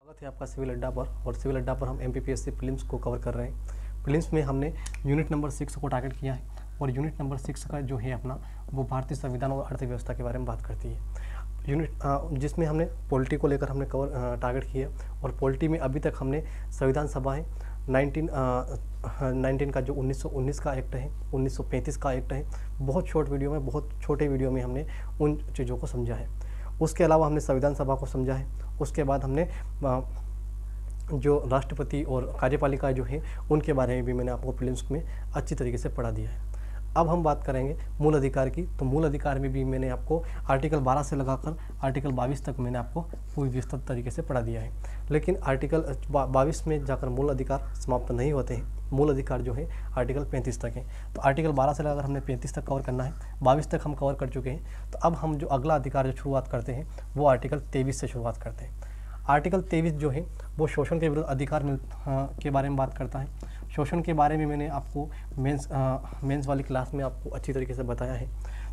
स्वागत है आपका सिविल अड्डा पर। और सिविल अड्डा पर हम एमपीपीएससी प्रीलिम्स को कवर कर रहे हैं। प्रीलिम्स में हमने यूनिट नंबर 6 को टारगेट किया है और यूनिट नंबर 6 का जो है अपना वो भारतीय संविधान और अर्थव्यवस्था के बारे में बात करती है। यूनिट जिसमें हमने पॉलिटी को लेकर हमने कवर टारगेट किया और पॉलिटी में अभी तक हमने संविधान सभा है 19 का जो 1919 का एक्ट है, 1935 का एक्ट है, बहुत शॉर्ट वीडियो में, बहुत छोटे वीडियो में हमने उन चीज़ों को समझा है। उसके अलावा हमने संविधान सभा को समझा है। उसके बाद हमने जो राष्ट्रपति और कार्यपालिका जो है उनके बारे में भी मैंने आपको प्रीलिम्स में अच्छी तरीके से पढ़ा दिया है। अब हम बात करेंगे मूल अधिकार की। तो मूल अधिकार में भी मैंने आपको आर्टिकल 12 से लगाकर आर्टिकल 22 तक मैंने आपको पूरी विस्तृत तरीके से पढ़ा दिया है। लेकिन आर्टिकल 22 में जाकर मूल अधिकार समाप्त नहीं होते हैं। मूल अधिकार जो है आर्टिकल 35 तक है। तो आर्टिकल 12 से लगाकर हमने 35 तक कवर करना है, 22 तक हम कवर कर चुके हैं। तो अब हम जो अगला अधिकार जो शुरुआत करते हैं वो आर्टिकल 23 से शुरुआत करते हैं। आर्टिकल 23 जो है वो शोषण के विरुद्ध अधिकार के बारे में बात करता है। शोषण के बारे में मैंने आपको मेंस वाली क्लास में आपको अच्छी तरीके से बताया है।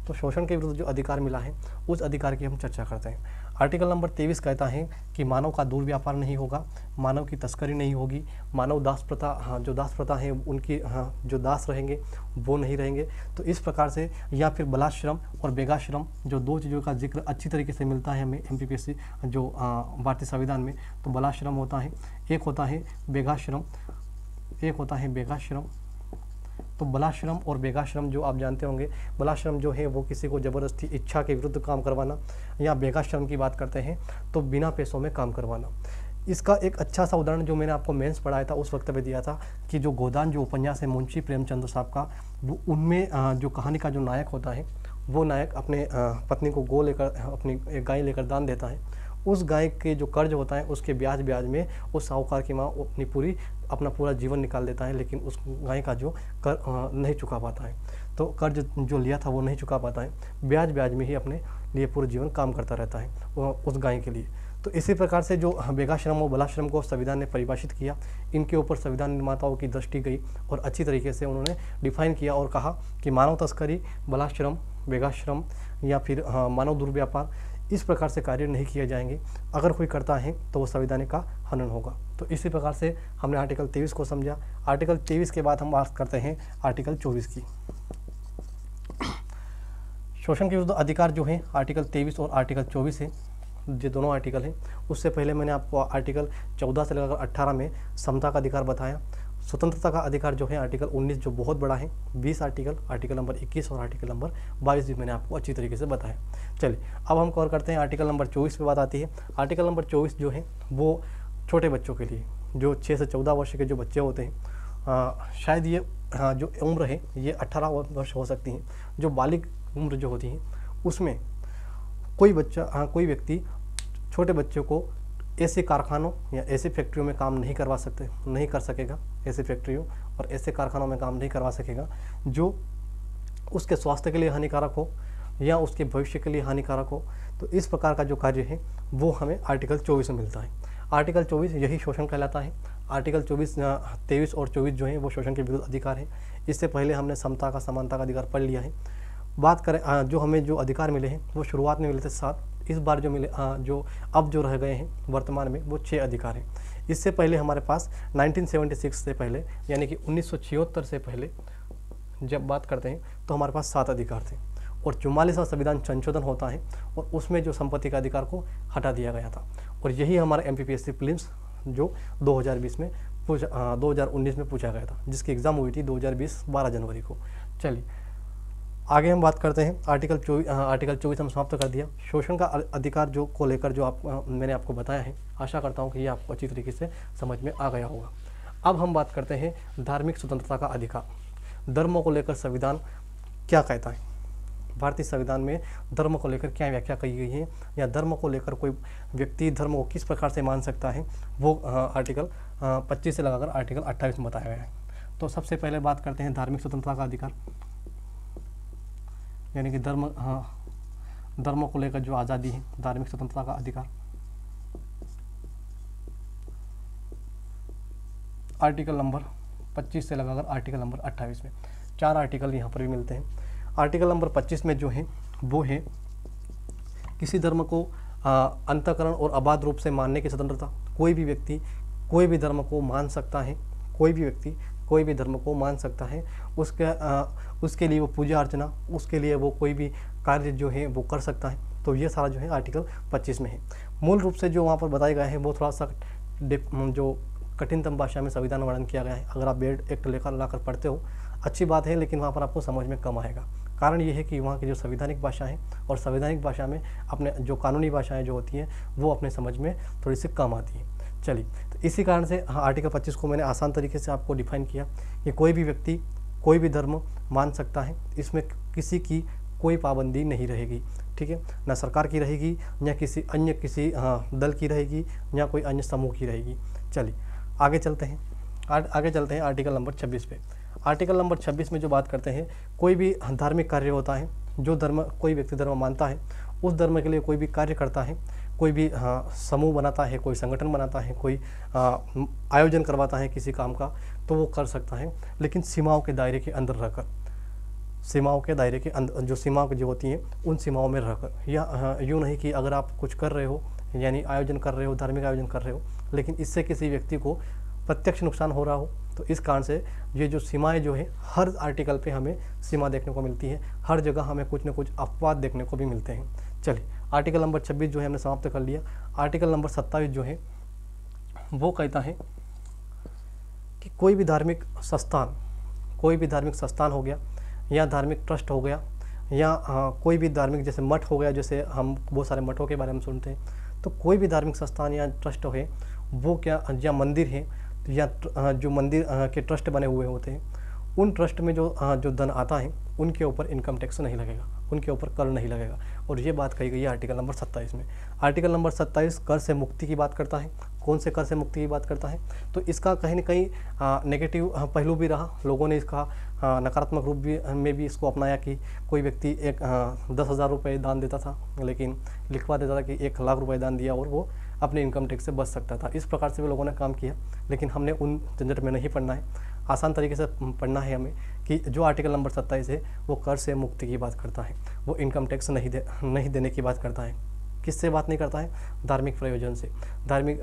तो शोषण के विरुद्ध जो अधिकार मिला है उस अधिकार की हम चर्चा करते हैं। आर्टिकल नंबर 23 कहता है कि मानव का दुर्व्यापार नहीं होगा, मानव की तस्करी नहीं होगी, मानव दास प्रथा जो दास प्रथा है उनकी जो दास रहेंगे वो नहीं रहेंगे। तो इस प्रकार से या फिर बलाश्रम और बेगाश्रम जो दो चीज़ों का जिक्र अच्छी तरीके से मिलता है हमें एमपीपीएससी जो भारतीय संविधान में। तो बलाश्रम होता है, एक होता है बेगाश्रम, एक होता है बेगाश्रम। तो बलाश्रम और बेगाश्रम जो आप जानते होंगे, बलाश्रम जो है वो किसी को ज़बरदस्ती इच्छा के विरुद्ध काम करवाना, या बेगाश्रम की बात करते हैं तो बिना पैसों में काम करवाना। इसका एक अच्छा सा उदाहरण जो मैंने आपको मेंस पढ़ाया था उस वक्त पे दिया था कि जो गोदान जो उपन्यास है मुंशी प्रेमचंद साहब का, वो उनमें जो कहानी का जो नायक होता है वो नायक अपने पत्नी को गो लेकर अपनी एक गाय लेकर दान देता है। उस गाय के जो कर्ज होता है उसके ब्याज में उस साहूकार की माँ अपना पूरा जीवन निकाल देता है, लेकिन उस गाय का जो नहीं चुका पाता है। तो कर्ज जो लिया था वो नहीं चुका पाता है, ब्याज में ही अपने लिए पूरा जीवन काम करता रहता है उस गाय के लिए। तो इसी प्रकार से जो बेगाश्रम और बलाश्रम को संविधान ने परिभाषित किया, इनके ऊपर संविधान निर्माताओं की दृष्टि गई और अच्छी तरीके से उन्होंने डिफाइन किया और कहा कि मानव तस्करी, बलाश्रम, बेगाश्रम या फिर मानव दुर्व्यापार इस प्रकार से कार्य नहीं किए जाएंगे। अगर कोई करता है तो वो संवैधानिक का हनन होगा। तो इसी प्रकार से हमने आर्टिकल 23 को समझा। आर्टिकल 23 के बाद हम बात करते हैं आर्टिकल 24 की। शोषण के विरुद्ध अधिकार जो है आर्टिकल 23 और आर्टिकल 24 है, जो दोनों आर्टिकल हैं। उससे पहले मैंने आपको आर्टिकल 14 से लेकर 18 में समता का अधिकार बताया। स्वतंत्रता का अधिकार जो है आर्टिकल 19 जो बहुत बड़ा है, 20 आर्टिकल नंबर 21 और आर्टिकल नंबर 22 भी मैंने आपको अच्छी तरीके से बताया। चलिए अब हम कवर करते हैं आर्टिकल नंबर 24 पे बात आती है। आर्टिकल नंबर 24 जो है वो छोटे बच्चों के लिए, जो 6 से 14 वर्ष के जो बच्चे होते हैं, शायद ये जो उम्र है ये 18 वर्ष हो सकती हैं। जो बालिग उम्र जो होती है उसमें कोई व्यक्ति छोटे बच्चों को ऐसे कारखानों या ऐसे फैक्ट्रियों में काम नहीं कर सकेगा, ऐसे फैक्ट्रियों और ऐसे कारखानों में काम नहीं करवा सकेगा जो उसके स्वास्थ्य के लिए हानिकारक हो या उसके भविष्य के लिए हानिकारक हो। तो इस प्रकार का जो कार्य है वो हमें आर्टिकल 24 में मिलता है। आर्टिकल 24 यही शोषण कहलाता है। आर्टिकल 23 और 24 जो है वो शोषण के विरुद्ध अधिकार है। इससे पहले हमने समता का, समानता का अधिकार पढ़ लिया है। बात करें जो हमें जो अधिकार मिले हैं वो शुरुआत में मिले थे 7, इस बार जो मिले जो अब जो रह गए हैं वर्तमान में वो 6 अधिकार हैं। इससे पहले हमारे पास 1976 से पहले यानी कि 1976 से पहले जब बात करते हैं तो हमारे पास 7 अधिकार थे और 44वां संविधान संशोधन होता है और उसमें जो संपत्ति का अधिकार को हटा दिया गया था। और यही हमारा एमपीपीएससी प्रीलिम्स जो 2019 में पूछा गया था, जिसकी एग्ज़ाम हुई थी 2020 12 जनवरी को। चलिए आगे हम बात करते हैं। आर्टिकल 24 हम समाप्त कर दिया। शोषण का अधिकार जो को लेकर जो मैंने आपको बताया है, आशा करता हूं कि ये आपको अच्छी तरीके से समझ में आ गया होगा। अब हम बात करते हैं धार्मिक स्वतंत्रता का अधिकार। धर्मों को लेकर संविधान क्या कहता है, भारतीय संविधान में धर्म को लेकर क्या व्याख्या की गई है या धर्म को लेकर कोई व्यक्ति धर्म को किस प्रकार से मान सकता है, वो आर्टिकल 25 से लगाकर आर्टिकल 28 में बताया गया है। तो सबसे पहले बात करते हैं धार्मिक स्वतंत्रता का अधिकार, यानी कि धर्मों को लेकर जो आज़ादी है, धार्मिक स्वतंत्रता का अधिकार। आर्टिकल नंबर 25 से लगाकर आर्टिकल नंबर 28 में 4 आर्टिकल यहाँ पर भी मिलते हैं। आर्टिकल नंबर 25 में जो है वो है किसी धर्म को अंतःकरण और अबाध रूप से मानने की स्वतंत्रता, कोई भी व्यक्ति कोई भी धर्म को मान सकता है, कोई भी व्यक्ति कोई भी धर्म को मान सकता है, उसके लिए वो पूजा अर्चना, उसके लिए वो कोई भी कार्य जो है वो कर सकता है। तो ये सारा जो है आर्टिकल 25 में है। मूल रूप से जो वहाँ पर बताया गया है वो थोड़ा सा जो कठिनतम भाषा में संविधान वर्णन किया गया है। अगर आप बेड एक्ट लेकर लाकर पढ़ते हो अच्छी बात है, लेकिन वहाँ पर आपको समझ में कम आएगा। कारण ये है कि वहाँ की जो संवैधानिक भाषा है और संवैधानिक भाषा में अपने जो कानूनी भाषाएं जो होती हैं वो अपने समझ में थोड़ी सी कम आती हैं। चलिए, तो इसी कारण से आर्टिकल 25 को मैंने आसान तरीके से आपको डिफाइन किया कि कोई भी व्यक्ति कोई भी धर्म मान सकता है, इसमें किसी की कोई पाबंदी नहीं रहेगी। ठीक है, ना सरकार की रहेगी, या किसी दल की रहेगी, या कोई अन्य समूह की रहेगी। चलिए आगे चलते हैं आर्टिकल नंबर 26 पे। आर्टिकल नंबर 26 में जो बात करते हैं, कोई भी धार्मिक कार्य होता है, जो धर्म कोई व्यक्ति धर्म मानता है उस धर्म के लिए कोई भी कार्य करता है, कोई भी समूह बनाता है, कोई संगठन बनाता है, कोई आयोजन करवाता है किसी काम का, तो वो कर सकता है, लेकिन सीमाओं के दायरे के अंदर रहकर, सीमाओं के दायरे के अंदर, जो सीमाओं जो होती हैं उन सीमाओं में रहकर। या यूँ नहीं कि अगर आप कुछ कर रहे हो, यानी आयोजन कर रहे हो, धार्मिक आयोजन कर रहे हो, लेकिन इससे किसी व्यक्ति को प्रत्यक्ष नुकसान हो रहा हो, तो इस कारण से ये जो सीमाएं जो है हर आर्टिकल पे हमें सीमा देखने को मिलती है, हर जगह हमें कुछ न कुछ अपवाद देखने को भी मिलते हैं। चलिए आर्टिकल नंबर 26 जो है हमने समाप्त कर लिया। आर्टिकल नंबर 27 जो है वो कहता है कि कोई भी धार्मिक संस्थान हो गया, या धार्मिक ट्रस्ट हो गया, या कोई भी धार्मिक जैसे मठ हो गया, जैसे हम बहुत सारे मठों के बारे में सुनते हैं, तो कोई भी धार्मिक संस्थान या ट्रस्ट है वो क्या, या मंदिर है, या जो मंदिर के ट्रस्ट बने हुए होते हैं, उन ट्रस्ट में जो धन आता है उनके ऊपर इनकम टैक्स नहीं लगेगा, उनके ऊपर कर नहीं लगेगा। और ये बात कही गई है आर्टिकल नंबर 27 में। आर्टिकल नंबर 27 कर से मुक्ति की बात करता है। कौन से कर से मुक्ति की बात करता है? तो इसका कहीं ना कहीं नेगेटिव पहलू भी रहा, लोगों ने इसका नकारात्मक रूप में भी इसको अपनाया कि कोई व्यक्ति 10,000 रुपये दान देता था, लेकिन लिखवा देता था कि 1,00,000 रुपये दान दिया और वो अपने इनकम टैक्स से बच सकता था। इस प्रकार से भी लोगों ने काम किया, लेकिन हमने उन झंझट में नहीं पढ़ना है, आसान तरीके से पढ़ना है हमें कि जो आर्टिकल नंबर 27 है वो कर से मुक्ति की बात करता है, वो इनकम टैक्स नहीं देने की बात करता है। किससे बात नहीं करता है? धार्मिक प्रयोजन से, धार्मिक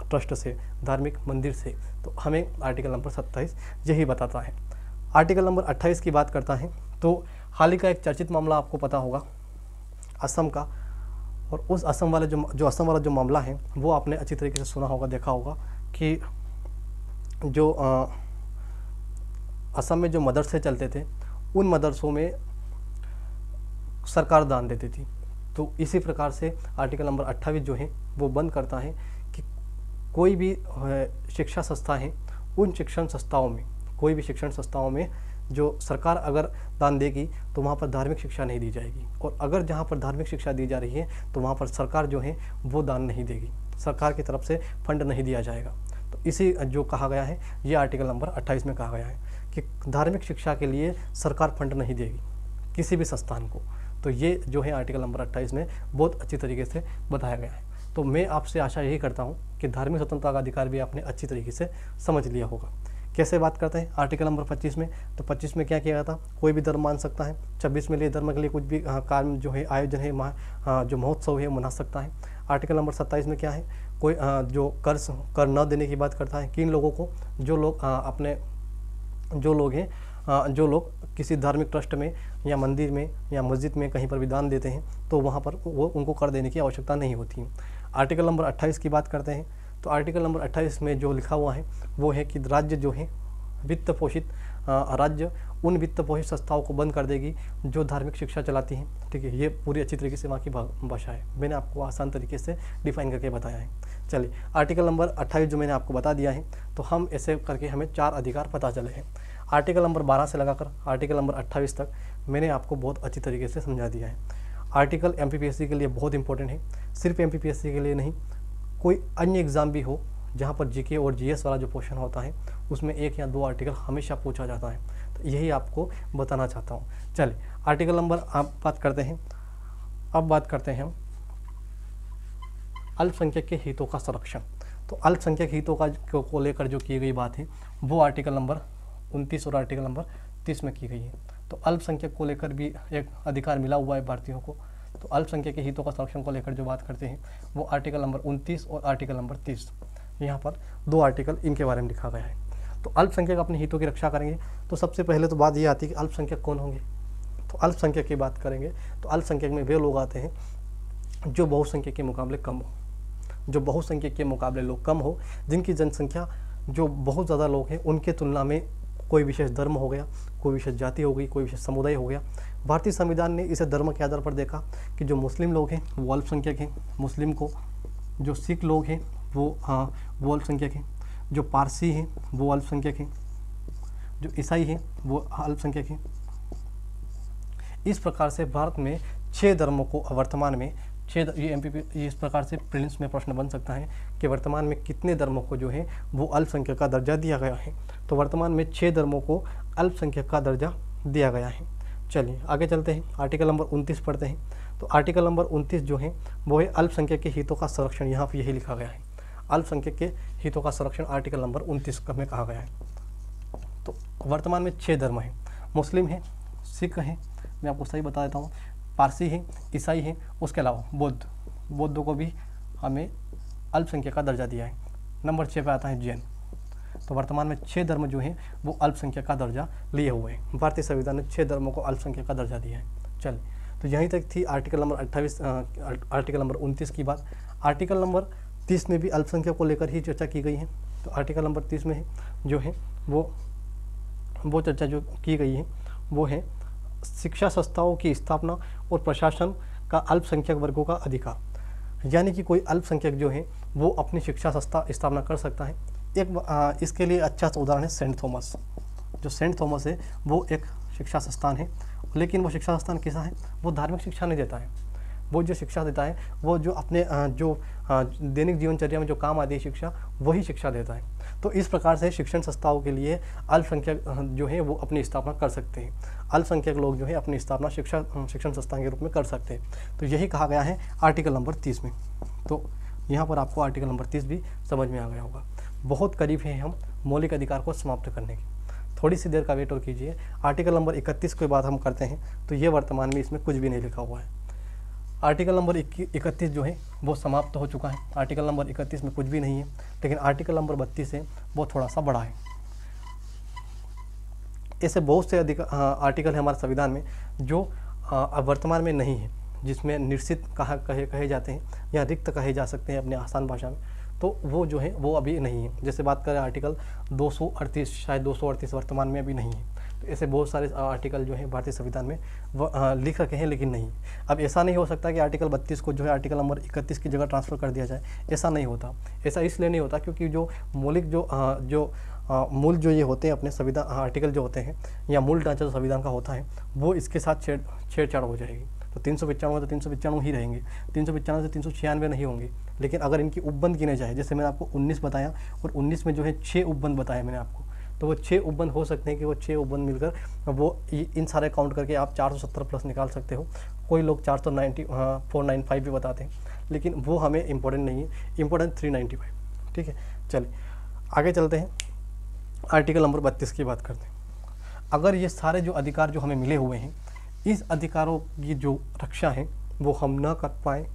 ट्रस्ट से, धार्मिक मंदिर से। तो हमें आर्टिकल नंबर 27 यही बताता है। आर्टिकल नंबर 28 की बात करता है, तो हाल ही का एक चर्चित मामला आपको पता होगा असम का, और उस असम वाला जो मामला है वो आपने अच्छी तरीके से सुना होगा, देखा होगा कि जो असम में जो मदरसे चलते थे उन मदरसों में सरकार दान देती थी। तो इसी प्रकार से आर्टिकल नंबर 28 जो है वो बंद करता है कि कोई भी शिक्षा संस्था है, उन शिक्षण संस्थाओं में, कोई भी शिक्षण संस्थाओं में जो सरकार अगर दान देगी तो वहाँ पर धार्मिक शिक्षा नहीं दी जाएगी, और अगर जहाँ पर धार्मिक शिक्षा दी जा रही है तो वहाँ पर सरकार जो है वो दान नहीं देगी, सरकार की तरफ से फंड नहीं दिया जाएगा। तो इसी जो कहा गया है, ये आर्टिकल नंबर 28 में कहा गया है कि धार्मिक शिक्षा के लिए सरकार फंड नहीं देगी किसी भी संस्थान को। तो ये जो है आर्टिकल नंबर 28 में बहुत अच्छी तरीके से बताया गया है। तो मैं आपसे आशा यही करता हूँ कि धार्मिक स्वतंत्रता का अधिकार भी आपने अच्छी तरीके से समझ लिया होगा। कैसे बात करते हैं आर्टिकल नंबर 25 में? तो 25 में क्या किया गया था? कोई भी धर्म मान सकता है। 26 में लिए धर्म के लिए कुछ भी कार्य जो है, आयोजन है, जो महोत्सव है मना सकता है। आर्टिकल नंबर 27 में क्या है? कोई जो कर न देने की बात करता है। किन लोगों को? जो लोग किसी धार्मिक ट्रस्ट में या मंदिर में या मस्जिद में कहीं पर भी दान देते हैं तो वहाँ पर उनको कर देने की आवश्यकता नहीं होती है। आर्टिकल नंबर 28 की बात करते हैं, तो आर्टिकल नंबर 28 में जो लिखा हुआ है वो है कि राज्य जो है वित्त पोषित राज्य उन वित्त पोषित संस्थाओं को बंद कर देगी जो धार्मिक शिक्षा चलाती हैं। ठीक है, ये पूरी अच्छी तरीके से वहाँ की भाषा है, मैंने आपको आसान तरीके से डिफाइन करके बताया है। चलिए, आर्टिकल नंबर 28 जो मैंने आपको बता दिया है, तो हम ऐसे करके हमें 4 अधिकार पता चले हैं। आर्टिकल नंबर 12 से लगाकर आर्टिकल नंबर 28 तक मैंने आपको बहुत अच्छी तरीके से समझा दिया है। आर्टिकल MPPSC के लिए बहुत इंपॉर्टेंट है, सिर्फ MPPSC के लिए नहीं, कोई अन्य एग्ज़ाम भी हो जहाँ पर GK और GS वाला जो पोर्शन होता है उसमें 1 या 2 आर्टिकल हमेशा पूछा जाता है, तो यही आपको बताना चाहता हूँ। चलिए, आर्टिकल नंबर आप बात करते हैं। अब बात करते हैं हम अल्पसंख्यक के हितों का संरक्षण। तो अल्पसंख्यक हितों को लेकर जो की गई बात है वो आर्टिकल नंबर 29 और आर्टिकल नंबर 30 में की गई है। तो अल्पसंख्यक को लेकर भी एक अधिकार मिला हुआ है भारतीयों को। तो अल्पसंख्यक के हितों का संरक्षण को लेकर जो बात करते हैं वो आर्टिकल नंबर 29 और आर्टिकल नंबर 30। यहाँ पर 2 आर्टिकल इनके बारे में लिखा गया है। तो अल्पसंख्यक अपने हितों की रक्षा करेंगे, तो सबसे पहले तो बात ये आती है कि अल्पसंख्यक कौन होंगे। तो अल्पसंख्यक की बात करेंगे तो अल्पसंख्यक में वे लोग आते हैं जो बहुसंख्यक के मुकाबले कम हो, जो बहुसंख्यक के मुकाबले लोग कम हो, जिनकी जनसंख्या जो बहुत ज़्यादा लोग हैं उनके तुलना में कोई विशेष धर्म हो गया, कोई विशेष जाति हो गई, कोई विशेष समुदाय हो गया। भारतीय संविधान ने इसे धर्म के आधार पर देखा कि जो मुस्लिम लोग हैं वो अल्पसंख्यक हैं, मुस्लिम को, जो सिख लोग हैं वो अल्पसंख्यक हैं, जो पारसी हैं वो अल्पसंख्यक हैं, जो ईसाई हैं वो अल्पसंख्यक हैं। इस प्रकार से भारत में 6 धर्मों को वर्तमान में 6, ये MPP इस प्रकार से प्रीलिम्स में प्रश्न बन सकता है कि वर्तमान में कितने धर्मों को जो है वो अल्पसंख्यक का दर्जा दिया गया है। तो वर्तमान में 6 धर्मों को अल्पसंख्यक का दर्जा दिया गया है। चलिए आगे चलते हैं, आर्टिकल नंबर 29 पढ़ते हैं। तो आर्टिकल नंबर 29 जो है वो है अल्पसंख्यक के हितों का संरक्षण। यहाँ पर यही लिखा गया है, अल्पसंख्यक के हितों का संरक्षण आर्टिकल नंबर 29 में कहा गया है। तो वर्तमान में 6 धर्म हैं, मुस्लिम हैं, सिख हैं, मैं आपको सही बता देता हूँ, पारसी हैं, ईसाई हैं, उसके अलावा बौद्धों को भी हमें अल्पसंख्यक का दर्जा दिया है। नंबर 6 पे आता है जैन। तो वर्तमान में 6 धर्म जो हैं वो अल्पसंख्यक का दर्जा लिए हुए हैं। भारतीय संविधान ने 6 धर्मों को अल्पसंख्यक का दर्जा दिया है। चलिए, तो यहीं तक थी आर्टिकल नंबर 28 आर्टिकल नंबर 29 की बात। आर्टिकल नंबर 30 में भी अल्पसंख्यक को लेकर ही चर्चा की गई है। तो आर्टिकल नंबर 30 में जो है वो चर्चा जो की गई है वो है शिक्षा संस्थाओं की स्थापना और प्रशासन का अल्पसंख्यक वर्गों का अधिकार। यानी कि कोई अल्पसंख्यक जो है वो अपनी शिक्षा संस्था स्थापना कर सकता है। इसके लिए अच्छा सा उदाहरण है सेंट थॉमस। जो सेंट थॉमस है वो एक शिक्षा संस्थान है, लेकिन वो शिक्षा संस्थान कैसा है, वो धार्मिक शिक्षा नहीं देता है। वो जो शिक्षा देता है वो जो अपने जो दैनिक जीवनचर्या में जो काम आती है शिक्षा, वही शिक्षा देता है। तो इस प्रकार से शिक्षण संस्थाओं के लिए अल्पसंख्यक जो है वो अपनी स्थापना कर सकते हैं। अल्पसंख्यक लोग जो है अपनी स्थापना शिक्षण संस्थान के रूप में कर सकते हैं। तो यही कहा गया है आर्टिकल नंबर 30 में। तो यहाँ पर आपको आर्टिकल नंबर 30 भी समझ में आ गया होगा। बहुत करीब है हम मौलिक अधिकार को समाप्त करने की, थोड़ी सी देर का वेट और कीजिए। आर्टिकल नंबर 31 के बाद हम करते हैं, तो ये वर्तमान में इसमें कुछ भी नहीं लिखा हुआ है। आर्टिकल नंबर 31 जो है वो समाप्त हो चुका है। आर्टिकल नंबर 31 में कुछ भी नहीं है, लेकिन आर्टिकल नंबर 32 है वो थोड़ा सा बड़ा है। ऐसे बहुत से अधिक आर्टिकल है हमारे संविधान में जो वर्तमान में नहीं है, जिसमें निश्चित कहे जाते हैं या रिक्त कहे जा सकते हैं अपने आसान भाषा में, तो वो जो है वो अभी नहीं है। जैसे बात करें आर्टिकल 238, शायद 238 वर्तमान में अभी नहीं है। तो ऐसे बहुत सारे आर्टिकल जो है भारतीय संविधान में वो लिख रखे हैं, लेकिन नहीं। अब ऐसा नहीं हो सकता कि आर्टिकल 32 को जो है आर्टिकल नंबर 31 की जगह ट्रांसफ़र कर दिया जाए, ऐसा नहीं होता। ऐसा इसलिए नहीं होता क्योंकि जो मौलिक मूल जो ये होते हैं अपने संविधान आर्टिकल जो होते हैं या मूल ढांचा जो संविधान का होता है वो इसके साथ छेड़छाड़ हो जाएगी। तो 395 तो 395 ही रहेंगे, 395 से 396 नहीं होंगे। लेकिन अगर इनकी उपबंध गिने जाए, जैसे मैंने आपको 19 बताया और 19 में जो है 6 उपबंध बताए मैंने आपको, तो वो 6 उपबंध हो सकते हैं कि वो 6 उपबंध मिलकर वो इन सारे काउंट करके आप 470 प्लस निकाल सकते हो। कोई लोग 495 भी बताते हैं, लेकिन वो हमें इम्पोर्टेंट नहीं है, इम्पोर्टेंट 395। ठीक है, चलिए आगे चलते हैं। आर्टिकल नंबर 32 की बात करते हैं। अगर ये सारे जो अधिकार जो हमें मिले हुए हैं, इस अधिकारों की जो रक्षा है वो हम न कर पाए,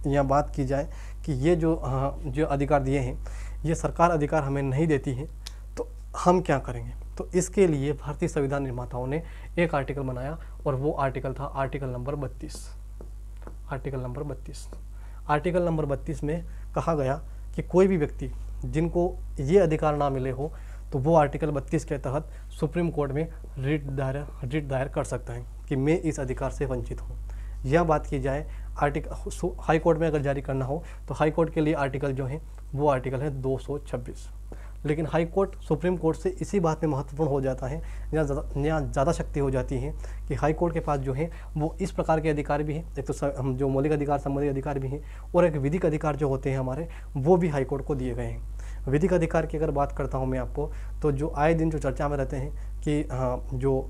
या बात की जाए कि ये जो अधिकार दिए हैं ये सरकार अधिकार हमें नहीं देती है, तो हम क्या करेंगे। तो इसके लिए भारतीय संविधान निर्माताओं ने एक आर्टिकल बनाया और वो आर्टिकल था article number 32। Article number 32, article number 32 में कहा गया कि कोई भी व्यक्ति जिनको ये अधिकार ना मिले हो तो वो आर्टिकल 32 के तहत सुप्रीम कोर्ट में रिट दायर कर सकता है कि मैं इस अधिकार से वंचित हूँ। यह बात की जाए हाई कोर्ट में अगर जारी करना हो तो हाई कोर्ट के लिए आर्टिकल जो है वो आर्टिकल है 226। लेकिन हाई कोर्ट सुप्रीम कोर्ट से इसी बात में महत्वपूर्ण हो जाता है, यहाँ ज़्यादा शक्ति हो जाती है कि हाई कोर्ट के पास जो है वो इस प्रकार के अधिकार भी हैं। एक तो हम जो मौलिक अधिकार संबंधी अधिकार भी हैं और एक विधिक अधिकार जो होते हैं हमारे, वो भी हाई कोर्ट को दिए गए हैं। विधिक अधिकार की अगर बात करता हूँ मैं आपको, तो जो आए दिन जो चर्चा में रहते हैं कि जो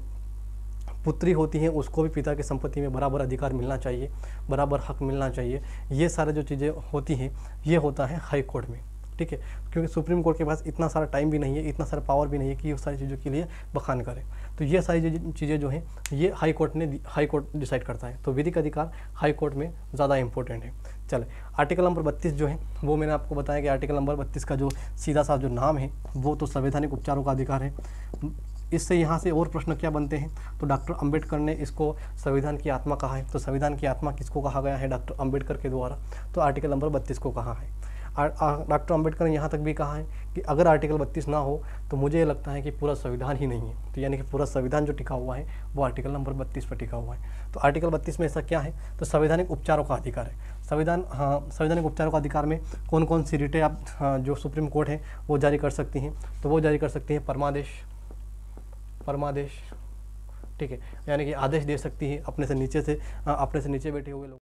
पुत्री होती हैं उसको भी पिता की संपत्ति में बराबर अधिकार मिलना चाहिए, बराबर हक मिलना चाहिए, ये सारे जो चीज़ें होती हैं ये होता है हाई कोर्ट में। ठीक है, क्योंकि सुप्रीम कोर्ट के पास इतना सारा टाइम भी नहीं है, इतना सारा पावर भी नहीं है कि उस सारी चीज़ों के लिए बखान करे। तो ये सारी चीज़ें जो हैं ये हाई कोर्ट डिसाइड करता है। तो विधिक अधिकार हाई कोर्ट में ज़्यादा इंपॉर्टेंट है। चले, आर्टिकल नंबर 32 जो है वो मैंने आपको बताया कि आर्टिकल नंबर 32 का जो सीधा सा जो नाम है वो तो संवैधानिक उपचारों का अधिकार है। इससे यहाँ से और प्रश्न क्या बनते हैं, तो डॉक्टर अंबेडकर ने इसको संविधान की आत्मा कहा है, तो संविधान की आत्मा किसको कहा गया है, डॉक्टर अंबेडकर के द्वारा, तो आर्टिकल नंबर 32 को कहा है। डॉक्टर अंबेडकर ने यहाँ तक भी कहा है कि अगर आर्टिकल 32 ना हो तो मुझे ये लगता है कि पूरा संविधान ही नहीं है, तो यानी कि पूरा संविधान जो टिका हुआ है वो आर्टिकल नंबर 32 पर टिका हुआ है। तो आर्टिकल 32 में ऐसा क्या है, तो संवैधानिक उपचारों का अधिकार है। संवैधानिक उपचारों का अधिकार में कौन कौन सी रिटें आप जो सुप्रीम कोर्ट है वो जारी कर सकती हैं, तो वो जारी कर सकती हैं परमादेश, ठीक है, यानी कि आदेश दे सकती है अपने से नीचे बैठे हुए लोग।